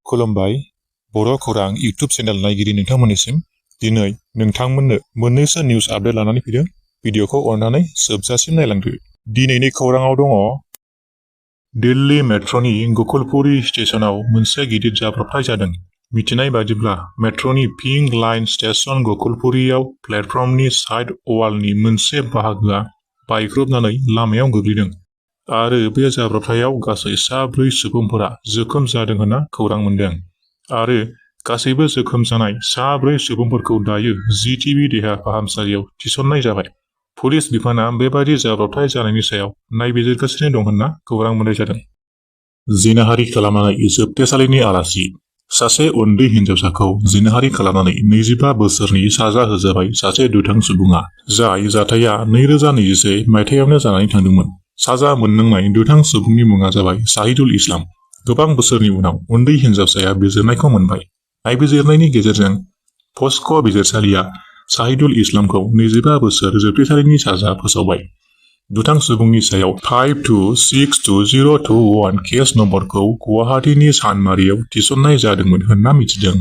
खुलुमबाय बड'खौरां इउट्यूब चेनेल नायगिरि नोंथांमोननिसिम दिनै नोंथांमोननो मोननैसो निउज आपडेट लानानै फैदों। भिडिअखौ अननानै जोबजासिम नायलांदो। दिनैनि खौराङाव दङ दिल्ली मेट्र'नि गकुलपुरी स्टेशनाव मोनसे गिदिर जाब्रबथाय जादों। मिथिनाय बादिब्ला मेट्र'नि पिंक लाइन स्टेशन गकुलपुरीयाव प्लेटफर्मनि साइड वालनि मोनसे बाहागोआ बायग्रबनानै लामायाव गोग्लैदों आरो बे जाब्रबथायाव गासै 4 सुबुंफोरा जोखोम जादों होनना खौरां मोनदों आरो गासैबो जोखोम जानाय 4 सुबुंफोरखौ दायो जीटीबी देहा फाहामसालियाव थिसननाय जाबाय। पुलिस बिफाना बेबादि जाब्रबथाय जानायनि सायाव नायबिजिरगासिनो दं होनना खौरां मोननाय जादों। जिनाहारि खालामनानै जोबथेसालिनि आलासि सासे उन्दै हिनजावसाखौ जिनाहारि खालामनानै 25 बोसोरनि साजा होजाबाय सासे दुथां सुबुङा, जाय जाथाया 2021 मायथाइयावनो जानानै थांदोंमोन। साजा मोननांनाय दुथां सुबुंनि मुङा जाबाय शाहिदुल इस्लाम। गोबां बोसोरनि उनाव उन्दै हिनजावसाया बिजिरनायखौ मोनबाय। नायबिजिरनायनि गेजेरजों पस्क' बिजिरसालिया शाहिदुल इस्लामखौ 25 बोसोर जोबथेसालिनि साजा फोसावबाय। दुथां सुबुंनि सायाव 52622021 केस नम्बरखौ गुवाहाटीनि सानमारियाव थिसननाय जादोंमोन होनना मिथिदों।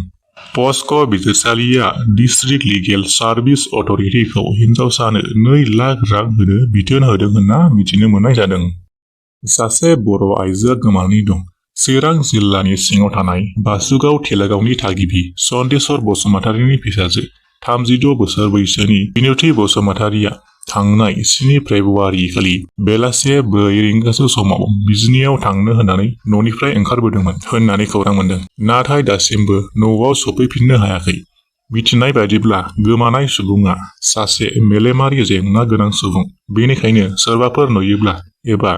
पस्क' बिजिरसालिया डिस्ट्रिक्ट लिगेल सार्भिस अथ'रिटिखौ हिनजावसानो 2 लाख रां होनो बिथोन होदों होनना मिथिनो मोननाय जादों। सासे बर' आइजोआ गोमानानै दं। चिरां जिल्लानि सिङाव थानाय बासुगाव थेलागावनि थागिबि सन्देश्वर बसुमतारीनि फिसाजो 36 बोसोर बैसोनि बिनुथि बसुमतारीया थांनाय 7 फेब्रुवारि खालि बेलासे 4 रिंगासो समाव बिजनियाव थांनो होननानै न'निफ्राय ओंखारबोदोंमोन होननानै खौरां मोनदों, नाथाय दासिमबो न'आव सफैफिननो हायाखै। मिथिनाय बायदिब्ला गोमानाय सुबुङा सासे मेलेमारि जेंना गोनां सुबुं, बेनिखायनो सोरबाफोर नुयोब्ला एबा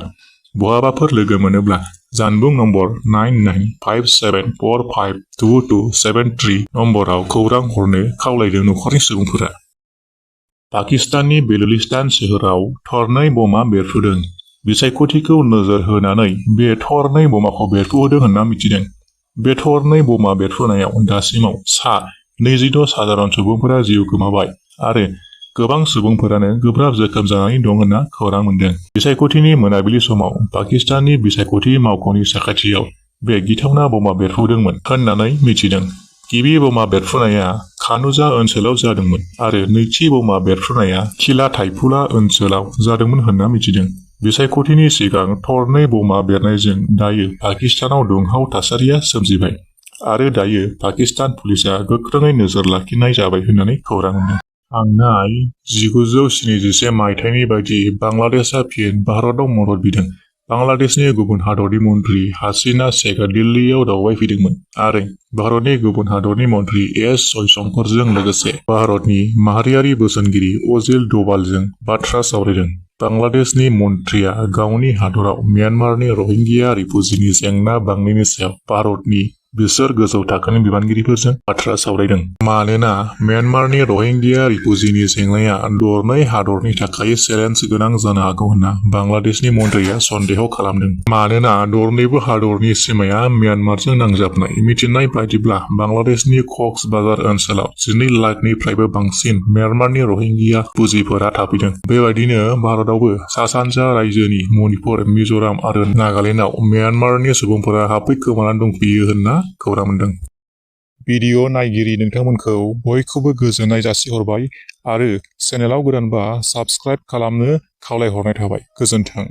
बहाबाफोर लोगो मोनोब्ला जानबुं नम्बर 9957452273 नम्बराव खौरां हरनो खावलायदों नखरनि सुबुंफोरा। पाकिस्ताननि बेलुचिस्तान सोहोराव थरनै बमा बेरफ्रुदों। बिसायख'थिखौ नोजोर होनानै बे थरनै बमाखौ बेरफ्रुहोदों होनना मिथिदों। बे थरनै बमा बेरफ्रुनायाव दासिमाव 26 साधारन सुबुंफोरा जिउ गोमाबाय आरो गोबां सुबुंफोरानो गोब्राब जोखोम जानानै दं होनना खौरां मोनदों। बिसायख'थिनि मोनाबिलि समाव पाकिस्ताननि बिसायख'थि मावख'नि साखाथियाव बे गिथावना बमा बेरफ्रुदोंमोन होननानै मिथिदों। गिबि बमा बेरफ्रुनाया खानुजा ओनसोलाव जादोंमोन आरो नैथि बमा बेरफ्रुनाया खिला थाइफुला ओनसोलाव जादोंमोन होनना मिथिदों। बिसायख'थिनि सिगां थरनै बमा बेरनायजों दायो पाकिस्तानाव दुंहाव थासारिया सोमजिबाय आरो दायो पाकिस्तान पुलिसआ गोख्रोङै नोजोर लाखिनाय जाबाय होननानै खौरां मोनदों। थांनाय 1977 मायथाइनि बायदि बांलादेशआ फिन भारताव मदद बिदों। बांलादेशनि गुबुन हादरनि मन्त्रि हासिना शेखआ दिल्लीयाव दावबायफैदोंमोन आरो भारतनि गुबुन हादरनि मन्त्रि एस जयशंकरजों लोगोसे भारतनि माहारियारि बोसोनगिरि अजित डभालजों बाथ्रा सावरायदों। बांलादेशनि मन्थ्रिया गावनि हादराव म्यानमारनि रहिंग्या रिफुजिनि जेंना बांनायनि सायाव भारतनि बिसोर गोजौ थाखोनि बिबानगिरिफोरजों बाथ्रा सावरायदों। मानोना म्यानमारनि रहिंग्या रिफुजिनि जेंनाया दरनै हादरनि थाखाय चेलेन्ज गोनां जानो हागौ होनना बांलादेशनि मन्थ्रिया सन्देह खालामदों। मानोना दरनैबो हादरनि सिमाया म्यानमारजों नांजाबनाय। मिथिनाय बायदिब्ला बांलादेशनि कक्स बाजार ओनसोलाव 12 लाखनिफ्रायबो बांसिन म्यानमारनि रहिंग्या रिफुजिफोरा थाफैदों। बेबायदिनो भारतावबो सा-सानजा रायजोनि मणिपुर, मिज'राम आरो नागालेन्डआव म्यानमारनि सुबुंफोरा हाबफै खोमानानै दंफैयो होनना खौरां मोनदों। भिडिअ नायगिरि नोंथांमोनखौ बयखौबो गोजोननाय जासिहरबाय आरो चेनेलाव गोदानबा साबस्क्राइब खालामनो खावलायहरनाय थाबाय। गोजोन्थों।